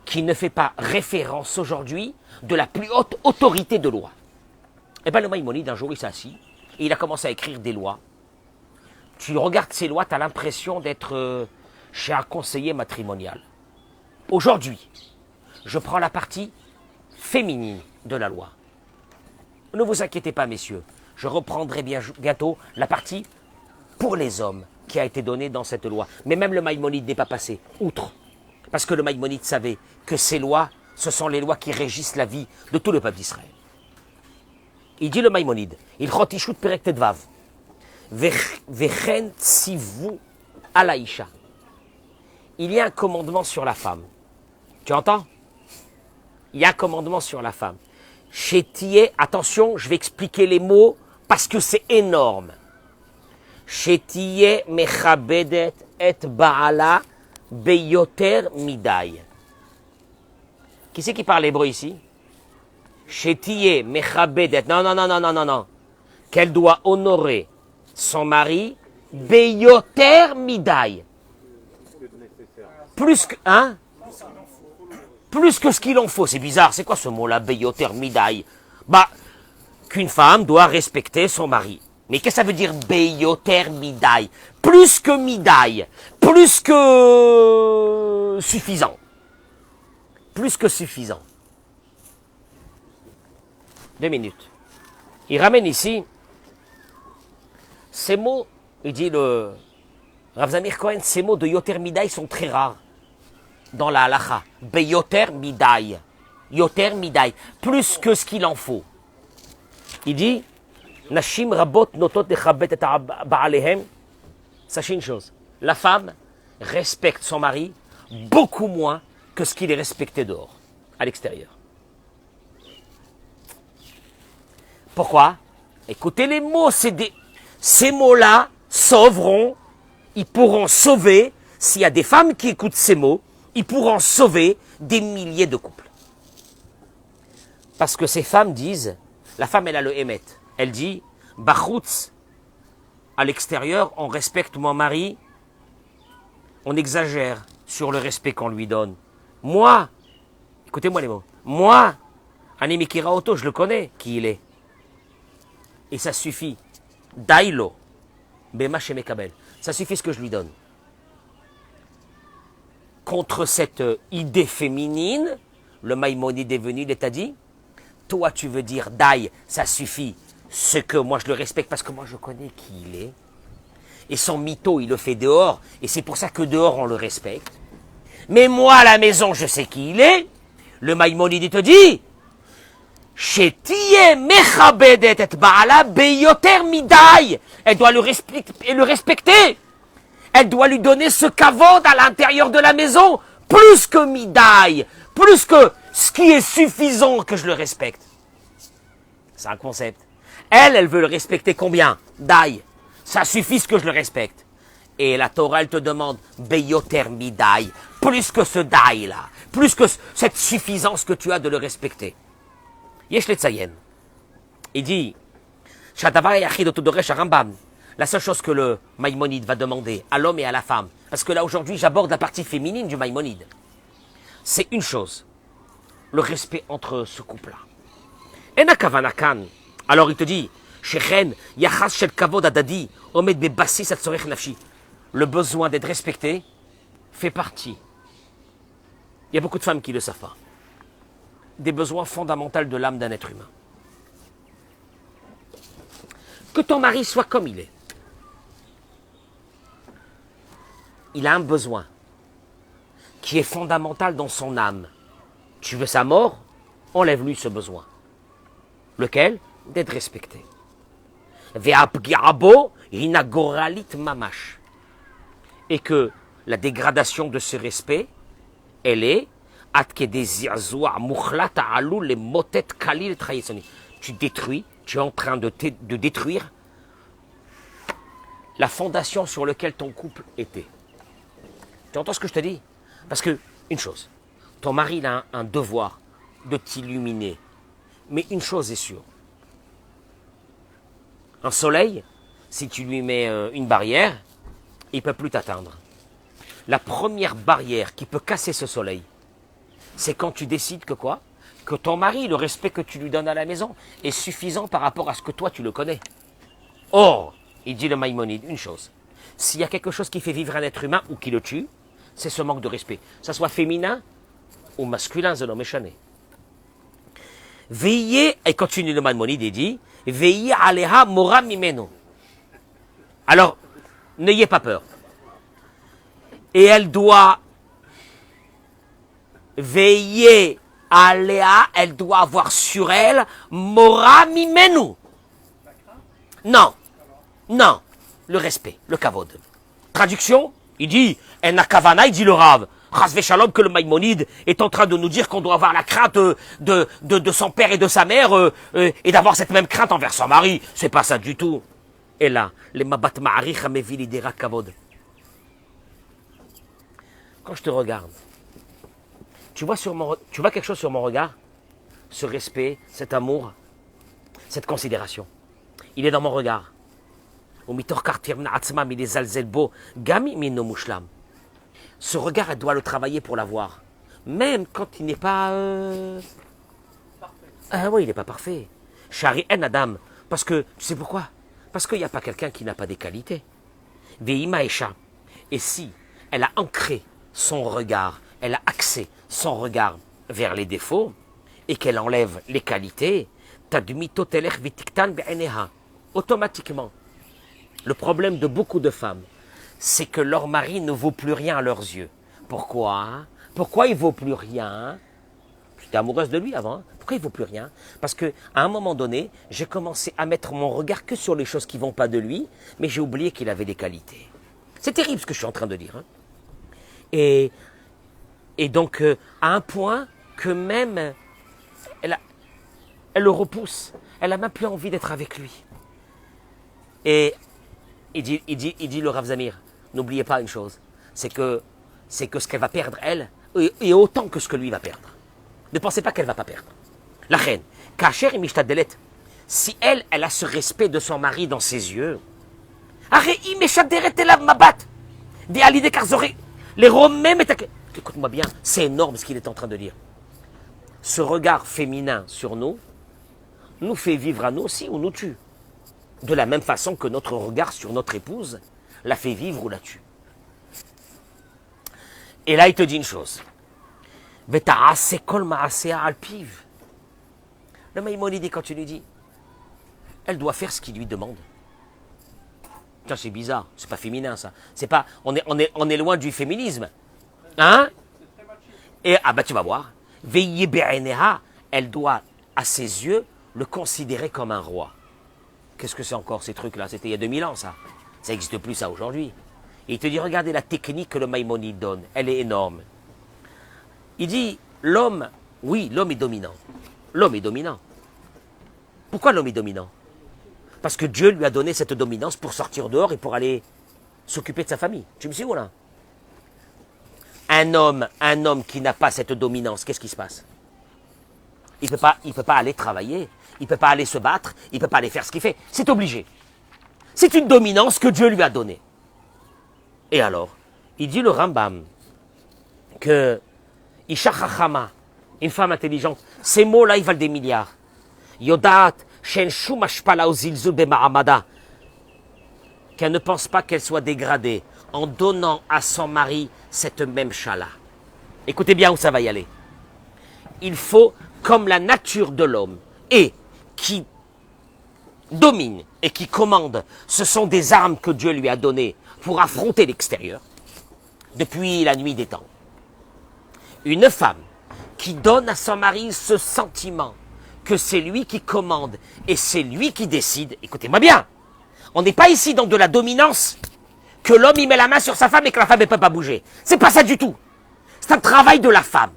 [SPEAKER 1] qui ne fait pas référence aujourd'hui de la plus haute autorité de loi. Eh bien, le Maïmonide, un jour, il s'est assis et il a commencé à écrire des lois. Tu regardes ces lois, tu as l'impression d'être chez un conseiller matrimonial. Aujourd'hui, je prends la partie féminine de la loi. Ne vous inquiétez pas, messieurs. Je reprendrai bientôt la partie pour les hommes qui a été donnée dans cette loi. Mais même le Maïmonide n'est pas passé outre. Parce que le Maïmonide savait que ces lois, ce sont les lois qui régissent la vie de tout le peuple d'Israël. Il dit le Maïmonide, il chotishut perek tedvav. Vechen tzivu alaïcha. Il y a un commandement sur la femme. Tu entends? Il y a un commandement sur la femme. Chétier, attention, je vais expliquer les mots parce que c'est énorme. Chétier mechabedet et baala beyoter midai. Qui c'est qui parle hébreu ici? Chétier mechabedet. Non. Qu'elle doit honorer son mari beyoter midai. Plus que, hein? Plus que ce qu'il en faut. C'est bizarre. C'est quoi ce mot-là, beyoter midai? Bah, qu'une femme doit respecter son mari. Mais qu'est-ce que ça veut dire beyoter midai? Plus que midai. Plus que suffisant. Plus que suffisant. 2 minutes. Il ramène ici ces mots, il dit le Rav Zamir Cohen, ces mots de yoter midai sont très rares dans la halacha. Beyoter midai. Yoter midai. Plus que ce qu'il en faut. Il dit, Nashim rabot notot lechabet et baalehem. Sachez une chose, la femme respecte son mari beaucoup moins que ce qu'il est respecté dehors, à l'extérieur. Pourquoi? Écoutez les mots, ces mots-là sauveront, ils pourront sauver, s'il y a des femmes qui écoutent ces mots, ils pourront sauver des milliers de couples. Parce que ces femmes disent, la femme elle a le émet, elle dit, Bachutz, à l'extérieur, on respecte mon mari, on exagère sur le respect qu'on lui donne. Moi, écoutez-moi les mots, moi, Ani Mikira Oto, je le connais, qui il est. Et ça suffit. Dailo, Bema Shemekabel. Ça suffit ce que je lui donne. Contre cette idée féminine, le Maïmonide est venu, il t'a dit, toi tu veux dire Daï, ça suffit. Ce que moi je le respecte parce que moi je connais qui il est. Et son mytho, il le fait dehors. Et c'est pour ça que dehors on le respecte. Mais moi à la maison, je sais qui il est. Le Maïmonide te dit, Shetiye mechabedet et baala beyoter midai. Elle doit le respecter. Elle doit lui donner ce kavod à l'intérieur de la maison. Plus que midai. Plus que ce qui est suffisant que je le respecte. C'est un concept. Elle veut le respecter combien? Dai. Ça suffit ce que je le respecte. Et la Torah, elle te demande beyoter midai. Plus que ce dai là. Plus que cette suffisance que tu as de le respecter. Yesh le tzayen. Il dit, Shadavar yachid otodoresh Rambam. La seule chose que le Maïmonide va demander à l'homme et à la femme, parce que là aujourd'hui j'aborde la partie féminine du Maïmonide, c'est une chose, le respect entre ce couple-là. Ena kavanakan. Alors il te dit, Shechen, yachas shel kavod adadi, omed bebassis atzorech nafshi. Le besoin d'être respecté fait partie. Il y a beaucoup de femmes qui ne le savent pas. Des besoins fondamentaux de l'âme d'un être humain. Que ton mari soit comme il est. Il a un besoin qui est fondamental dans son âme. Tu veux sa mort? Enlève-lui ce besoin. Lequel? D'être respecté. Ve'apgi'abo inagoralit mamash. Et que la dégradation de ce respect, elle est tu détruis, tu es en train de détruire la fondation sur laquelle ton couple était. Tu entends ce que je te dis? Parce que, une chose, ton mari il a un devoir de t'illuminer. Mais une chose est sûre. Un soleil, si tu lui mets une barrière, il ne peut plus t'atteindre. La première barrière qui peut casser ce soleil, c'est quand tu décides que quoi? Que ton mari, le respect que tu lui donnes à la maison, est suffisant par rapport à ce que toi tu le connais. Or, il dit le Maïmonide, une chose. S'il y a quelque chose qui fait vivre un être humain ou qui le tue, c'est ce manque de respect. Que ça soit féminin ou masculin, c'est l'homme échané. Veillez, et continue le Maïmonide et dit, veillez aleha mora mimeno. Alors, n'ayez pas peur. Et elle doit veiller à Léa, elle doit avoir sur elle Mora Mimenu. Non, non, le respect, le kavod. Traduction, il dit, en kavana, il dit le Rav. Chasvé Shalom, que le Maïmonide est en train de nous dire qu'on doit avoir la crainte de son père et de sa mère et d'avoir cette même crainte envers son mari. C'est pas ça du tout. Et là, les mabat ma'arich amevilidera kavod. Quand je te regarde, tu vois quelque chose sur mon regard? Ce respect, cet amour, cette considération. Il est dans mon regard. Ce regard, elle doit le travailler pour l'avoir. Même quand il n'est pas... Ah oui, il n'est pas parfait. Shari en Adam. Parce que, tu sais pourquoi? Parce qu'il n'y a pas quelqu'un qui n'a pas des qualités. Veima Esha. Et si elle a ancré son regard, elle a axé son regard vers les défauts et qu'elle enlève les qualités, automatiquement, le problème de beaucoup de femmes, c'est que leur mari ne vaut plus rien à leurs yeux. Pourquoi? Pourquoi il ne vaut plus rien? J'étais amoureuse de lui avant. Hein? Pourquoi il ne vaut plus rien? Parce qu'à un moment donné, j'ai commencé à mettre mon regard que sur les choses qui ne vont pas de lui, mais j'ai oublié qu'il avait des qualités. C'est terrible ce que je suis en train de dire. Hein? Et donc, à un point que même, elle le repousse. Elle n'a même plus envie d'être avec lui. Et il dit le Rav Zamir, n'oubliez pas une chose, c'est que ce qu'elle va perdre, elle, est autant que ce que lui va perdre. Ne pensez pas qu'elle ne va pas perdre. La reine, Kacher et Mishtadelet, si elle a ce respect de son mari dans ses yeux, les Romains, écoute-moi bien, c'est énorme ce qu'il est en train de dire. Ce regard féminin sur nous fait vivre à nous aussi ou nous tue. De la même façon que notre regard sur notre épouse la fait vivre ou la tue. Et là, il te dit une chose. Le Maïmonide dit, quand tu lui dis, elle doit faire ce qu'il lui demande. Tiens, c'est bizarre, c'est pas féminin ça. C'est pas, on est loin du féminisme. Hein? Et, ah bah tu vas voir. Veillez be'eneha, elle doit, à ses yeux, le considérer comme un roi. Qu'est-ce que c'est encore ces trucs-là? C'était il y a 2000 ans ça. Ça n'existe plus ça aujourd'hui. Et il te dit, regardez la technique que le Maïmonide donne. Elle est énorme. Il dit, l'homme, oui, l'homme est dominant. L'homme est dominant. Pourquoi l'homme est dominant? Parce que Dieu lui a donné cette dominance pour sortir dehors et pour aller s'occuper de sa famille. Tu me suis où là? Un homme qui n'a pas cette dominance, qu'est-ce qui se passe? Il peut pas aller travailler, il peut pas aller se battre, il peut pas aller faire ce qu'il fait. C'est obligé. C'est une dominance que Dieu lui a donnée. Et alors, il dit le Rambam que Isha Chachama, une femme intelligente, ces mots-là, ils valent des milliards. Yodat, Shen Shum Ashpala Ozilzul Bema'amada, qu'elle ne pense pas qu'elle soit dégradée en donnant à son mari cette même chala. Écoutez bien où ça va y aller. Il faut, comme la nature de l'homme, et qui domine et qui commande, ce sont des armes que Dieu lui a données pour affronter l'extérieur, depuis la nuit des temps. Une femme qui donne à son mari ce sentiment que c'est lui qui commande et c'est lui qui décide, écoutez-moi bien, on n'est pas ici dans de la dominance, que l'homme y met la main sur sa femme et que la femme ne peut pas bouger. C'est pas ça du tout. C'est un travail de la femme,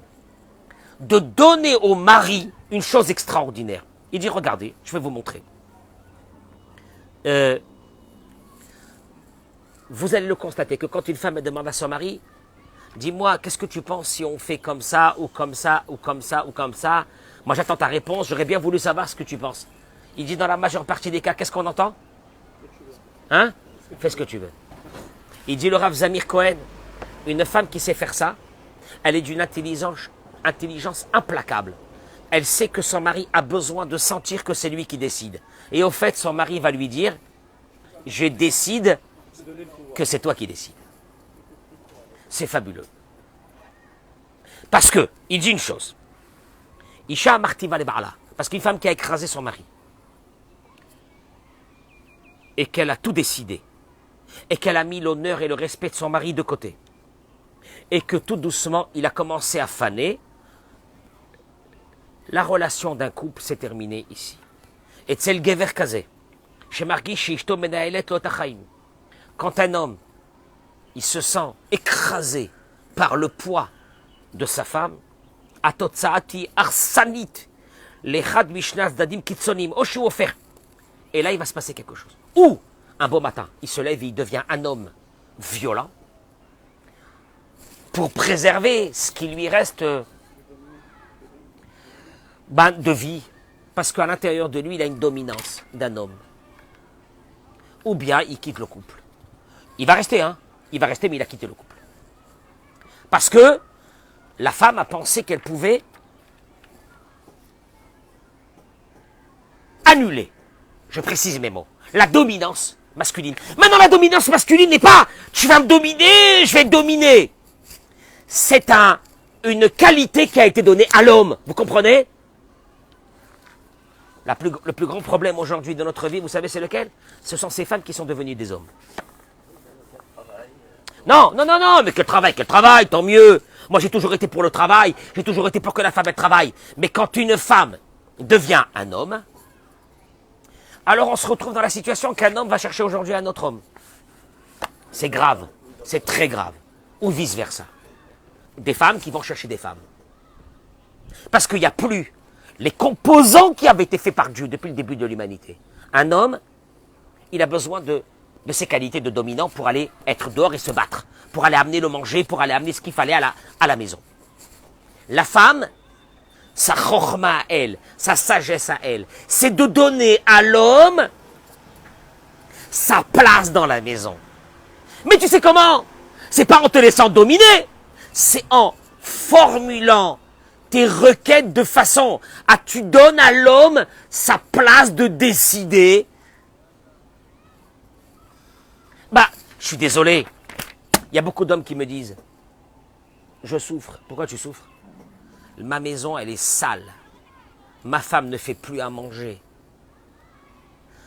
[SPEAKER 1] de donner au mari une chose extraordinaire. Il dit, regardez, je vais vous montrer. Vous allez le constater que quand une femme demande à son mari, dis-moi, qu'est-ce que tu penses si on fait comme ça, ou comme ça, ou comme ça, ou comme ça? Moi, j'attends ta réponse, j'aurais bien voulu savoir ce que tu penses. Il dit, dans la majeure partie des cas, qu'est-ce qu'on entend? Hein? Fais ce que tu veux. Il dit, le Rav Zamir Cohen, une femme qui sait faire ça, elle est d'une intelligence implacable. Elle sait que son mari a besoin de sentir que c'est lui qui décide. Et au fait, son mari va lui dire, je décide que c'est toi qui décides. C'est fabuleux. Parce que, il dit une chose. Isha Martiva le Ba'ala. Parce qu'une femme qui a écrasé son mari, et qu'elle a tout décidé, et qu'elle a mis l'honneur et le respect de son mari de côté, et que tout doucement, il a commencé à faner, la relation d'un couple s'est terminée ici. Et tsel gever kazé, chez Margi, chez Ishto Menaelet Lotachaim, quand un homme, il se sent écrasé par le poids de sa femme, atotsaati arsanit, les chad mishnas dadim kitsonim, oshu ofer. Et là, il va se passer quelque chose. Ou, un beau matin, il se lève et il devient un homme violent pour préserver ce qui lui reste de vie, parce qu'à l'intérieur de lui, il a une dominance d'un homme. Ou bien, il quitte le couple. Il va rester, hein. Il va rester, mais il a quitté le couple. Parce que la femme a pensé qu'elle pouvait annuler, je précise mes mots, la dominance masculine. Maintenant, la dominance masculine n'est pas « tu vas me dominer, je vais te dominer ». C'est une qualité qui a été donnée à l'homme, vous comprenez? Le plus grand problème aujourd'hui de notre vie, vous savez c'est lequel? Ce sont ces femmes qui sont devenues des hommes. Non, mais quel travail, tant mieux. Moi, j'ai toujours été pour le travail, j'ai toujours été pour que la femme elle travaille. Mais quand une femme devient un homme, alors on se retrouve dans la situation qu'un homme va chercher aujourd'hui un autre homme. C'est grave, c'est très grave. Ou vice-versa. Des femmes qui vont chercher des femmes. Parce qu'il n'y a plus les composants qui avaient été faits par Dieu depuis le début de l'humanité. Un homme, il a besoin de ses qualités de dominant pour aller être dehors et se battre, pour aller amener le manger, pour aller amener ce qu'il fallait à la maison. La femme, sa chorma à elle, sa sagesse à elle, c'est de donner à l'homme sa place dans la maison. Mais tu sais comment? C'est pas en te laissant dominer, c'est en formulant tes requêtes de façon à tu donnes à l'homme sa place de décider. Je suis désolé. Il y a beaucoup d'hommes qui me disent, je souffre. Pourquoi tu souffres? Ma maison, elle est sale. Ma femme ne fait plus à manger.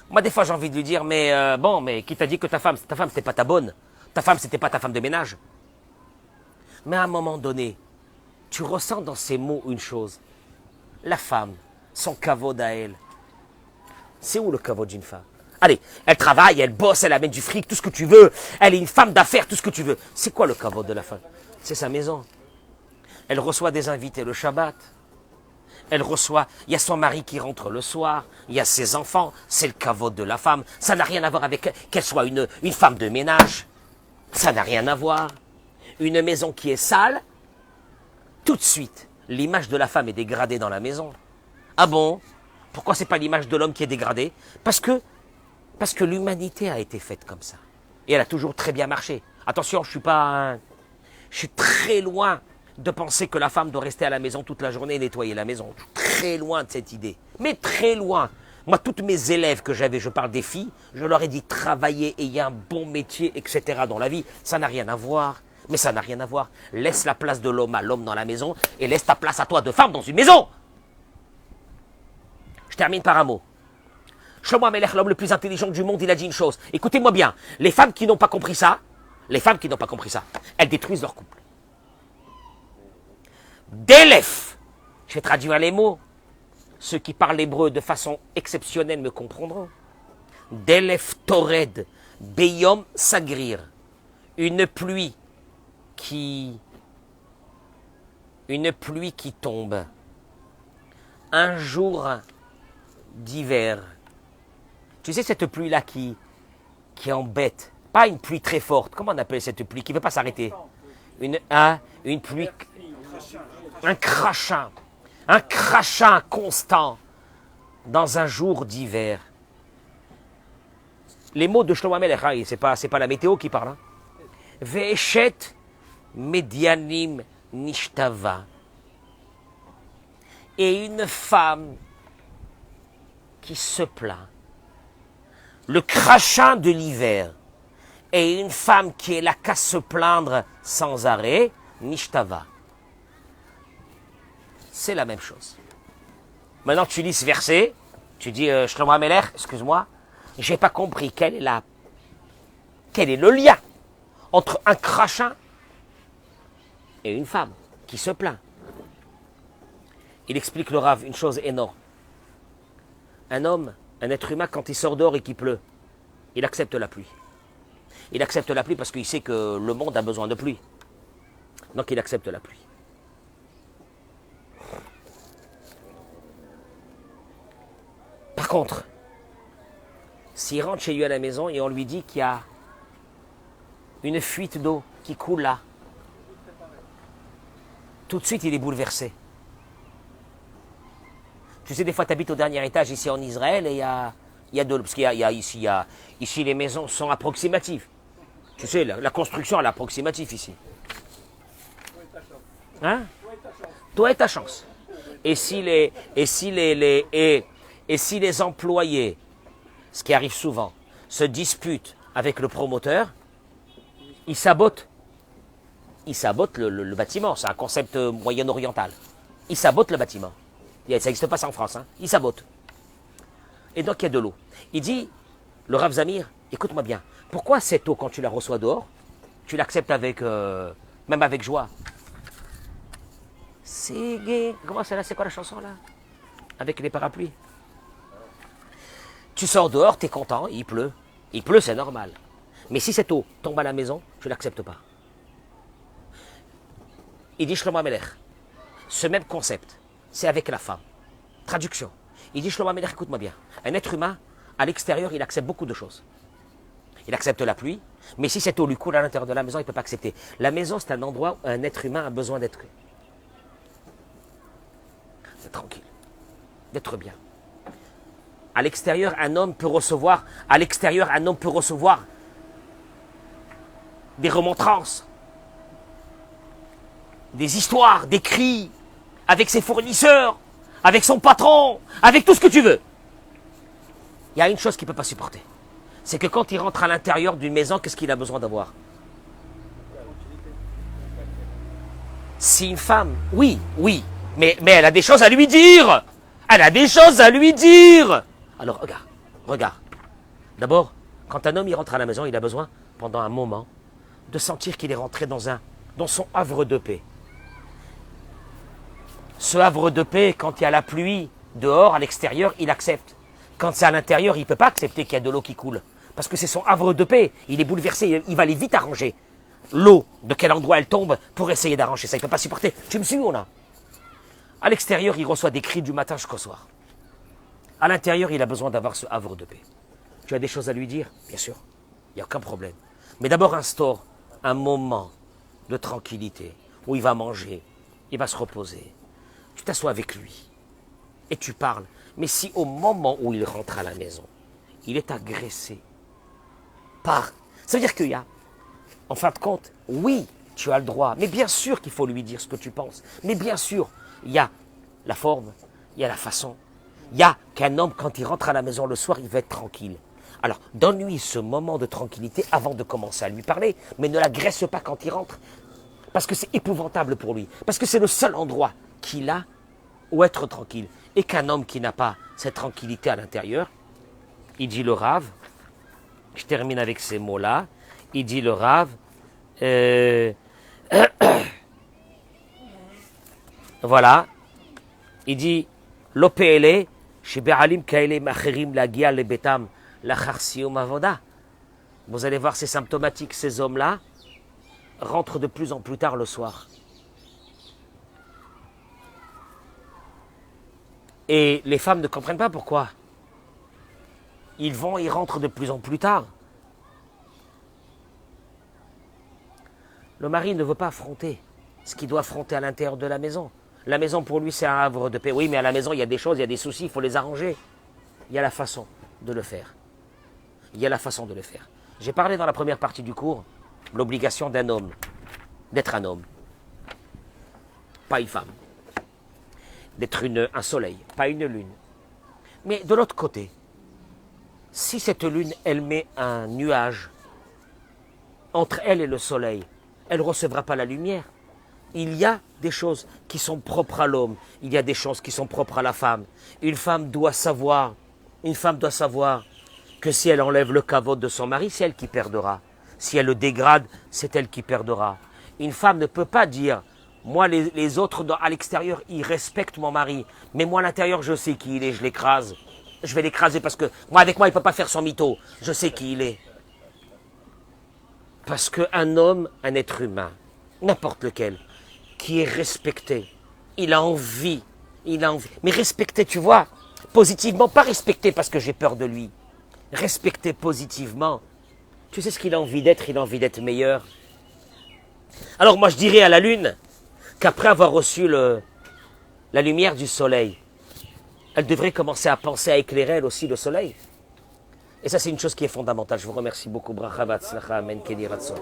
[SPEAKER 1] Moi, des fois, j'ai envie de lui dire, mais qui t'a dit que ta femme, c'était pas ta bonne? Ta femme, c'était pas ta femme de ménage? Mais à un moment donné, tu ressens dans ces mots une chose. La femme, son kavod à elle. C'est où le kavod d'une femme? Allez, elle travaille, elle bosse, elle amène du fric, tout ce que tu veux. Elle est une femme d'affaires, tout ce que tu veux. C'est quoi le kavod de la femme? C'est sa maison. Elle reçoit des invités le Shabbat. Il y a son mari qui rentre le soir. Il y a ses enfants. C'est le kavod de la femme. Ça n'a rien à voir avec qu'elle soit une femme de ménage. Ça n'a rien à voir. Une maison qui est sale, tout de suite, l'image de la femme est dégradée dans la maison. Ah bon? Pourquoi c'est pas l'image de l'homme qui est dégradée? Parce que Parce que l'humanité a été faite comme ça. Et elle a toujours très bien marché. Attention, je suis très loin de penser que la femme doit rester à la maison toute la journée et nettoyer la maison. Je suis très loin de cette idée. Mais très loin. Moi, toutes mes élèves que j'avais, je parle des filles, je leur ai dit travailler, ayez un bon métier, etc. dans la vie. Ça n'a rien à voir. Mais ça n'a rien à voir. Laisse la place de l'homme à l'homme dans la maison et laisse ta place à toi de femme dans une maison. Je termine par un mot. Shlomo HaMelech, l'homme le plus intelligent du monde, il a dit une chose. Écoutez-moi bien. Les femmes qui n'ont pas compris ça, elles détruisent leur couple. Délef. Je vais traduire les mots. Ceux qui parlent hébreu de façon exceptionnelle me comprendront. Délef Tored, Beyom Sagrir. Une pluie qui tombe un jour d'hiver. Tu sais cette pluie-là qui embête. Pas une pluie très forte. Comment on appelle cette pluie qui ne veut pas s'arrêter? Une pluie, un crachin constant dans un jour d'hiver. Les mots de Shlomo HaMelech, c'est pas la météo qui parle. Hein. Ve'eshet Medianim Nishtava. Et une femme qui se plaint. Le crachin de l'hiver. Et une femme qui est là qu'à se plaindre sans arrêt, Nishtava. C'est la même chose. Maintenant, tu lis ce verset, tu dis, Shlomo HaMelech, excuse-moi, j'ai pas compris quel est le lien entre un crachin et une femme qui se plaint. Il explique le Rav une chose énorme. Un homme, un être humain, quand il sort dehors et qu'il pleut, il accepte la pluie. Il accepte la pluie parce qu'il sait que le monde a besoin de pluie. Donc il accepte la pluie. Par contre, s'il rentre chez lui à la maison et on lui dit qu'il y a une fuite d'eau qui coule là, tout de suite il est bouleversé. Tu sais, des fois tu habites au dernier étage ici en Israël et il y a de l'eau, parce qu'il y a ici les maisons sont approximatives. Tu sais, la construction elle est approximative ici. Hein? Toi et ta chance. Et si les employés, ce qui arrive souvent, se disputent avec le promoteur, ils sabotent le bâtiment. C'est un concept moyen-oriental. Ils sabotent le bâtiment. Ça n'existe pas ça en France. Hein. Ils sabotent. Et donc il y a de l'eau. Il dit, le Rav Zamir, écoute-moi bien, pourquoi cette eau, quand tu la reçois dehors, tu l'acceptes même avec joie? C'est gay. Comment c'est là? C'est quoi la chanson là? Avec les parapluies. Tu sors dehors, tu es content, il pleut. Il pleut, c'est normal. Mais si cette eau tombe à la maison, tu ne l'acceptes pas. Il dit Shlomo HaMelech, ce même concept, c'est avec la femme. Traduction. Il dit Shlomo HaMelech, écoute-moi bien. Un être humain, à l'extérieur, il accepte beaucoup de choses. Il accepte la pluie, mais si cette eau lui coule à l'intérieur de la maison, il ne peut pas accepter. La maison, c'est un endroit où un être humain a besoin d'être tranquille, d'être bien. À l'extérieur, un homme peut recevoir des remontrances, des histoires, des cris, avec ses fournisseurs, avec son patron, avec tout ce que tu veux. Il y a une chose qu'il ne peut pas supporter. C'est que quand il rentre à l'intérieur d'une maison, qu'est-ce qu'il a besoin d'avoir? Si une femme, oui, mais elle a des choses à lui dire. Elle a des choses à lui dire. Alors, regarde. D'abord, quand un homme il rentre à la maison, il a besoin, pendant un moment, de sentir qu'il est rentré dans son havre de paix. Ce havre de paix, quand il y a la pluie dehors, à l'extérieur, il accepte. Quand c'est à l'intérieur, il ne peut pas accepter qu'il y a de l'eau qui coule. Parce que c'est son havre de paix. Il est bouleversé, il va aller vite arranger l'eau, de quel endroit elle tombe, pour essayer d'arranger ça. Il ne peut pas supporter. Tu me suis ou non? À l'extérieur, il reçoit des cris du matin jusqu'au soir. À l'intérieur, il a besoin d'avoir ce havre de paix. Tu as des choses à lui dire? Bien sûr. Il n'y a aucun problème. Mais d'abord, instaure un moment de tranquillité où il va manger, il va se reposer. Tu t'assois avec lui et tu parles. Mais si au moment où il rentre à la maison, il est agressé par... Ça veut dire qu'il y a, en fin de compte, oui, tu as le droit, mais bien sûr qu'il faut lui dire ce que tu penses. Mais bien sûr, il y a la forme, il y a la façon. Il y a qu'un homme, quand il rentre à la maison le soir, il va être tranquille. Alors, donne-lui ce moment de tranquillité avant de commencer à lui parler, mais ne l'agresse pas quand il rentre, parce que c'est épouvantable pour lui, parce que c'est le seul endroit qu'il a où être tranquille. Et qu'un homme qui n'a pas cette tranquillité à l'intérieur, il dit le Rav, je termine avec ces mots-là, il dit le Rav, voilà, il dit l'OPLE, chez Be'alim Kaele Macherim Lagia le Betam la Charsium Avoda. Vous allez voir, c'est symptomatique, ces hommes-là rentrent de plus en plus tard le soir. Et les femmes ne comprennent pas pourquoi. Ils rentrent de plus en plus tard. Le mari ne veut pas affronter ce qu'il doit affronter à l'intérieur de la maison. La maison, pour lui, c'est un havre de paix. Oui, mais à la maison, il y a des choses, il y a des soucis, il faut les arranger. Il y a la façon de le faire. Il y a la façon de le faire. J'ai parlé dans la première partie du cours, l'obligation d'un homme, d'être un homme, pas une femme. D'être un soleil, pas une lune. Mais de l'autre côté, si cette lune, elle met un nuage entre elle et le soleil, elle ne recevra pas la lumière. Il y a des choses qui sont propres à l'homme, il y a des choses qui sont propres à la femme. Une femme doit savoir que si elle enlève le kavod de son mari, c'est elle qui perdra. Si elle le dégrade, c'est elle qui perdra. Une femme ne peut pas dire, moi les autres à l'extérieur, ils respectent mon mari, mais moi à l'intérieur, je sais qui il est, je l'écrase. Je vais l'écraser parce que moi avec moi, il ne peut pas faire son mytho. Je sais qui il est. Parce qu'un homme, un être humain, n'importe lequel, qui est respecté, il a envie. Mais respecté, tu vois, positivement, pas respecté parce que j'ai peur de lui. Respecté positivement. Tu sais ce qu'il a envie d'être? Il a envie d'être meilleur. Alors moi je dirais à la lune qu'après avoir reçu la lumière du soleil, elle devrait commencer à penser à éclairer elle aussi le soleil. Et ça c'est une chose qui est fondamentale. Je vous remercie beaucoup. Bracha v'atzlacha, amen, Keni Ratzon.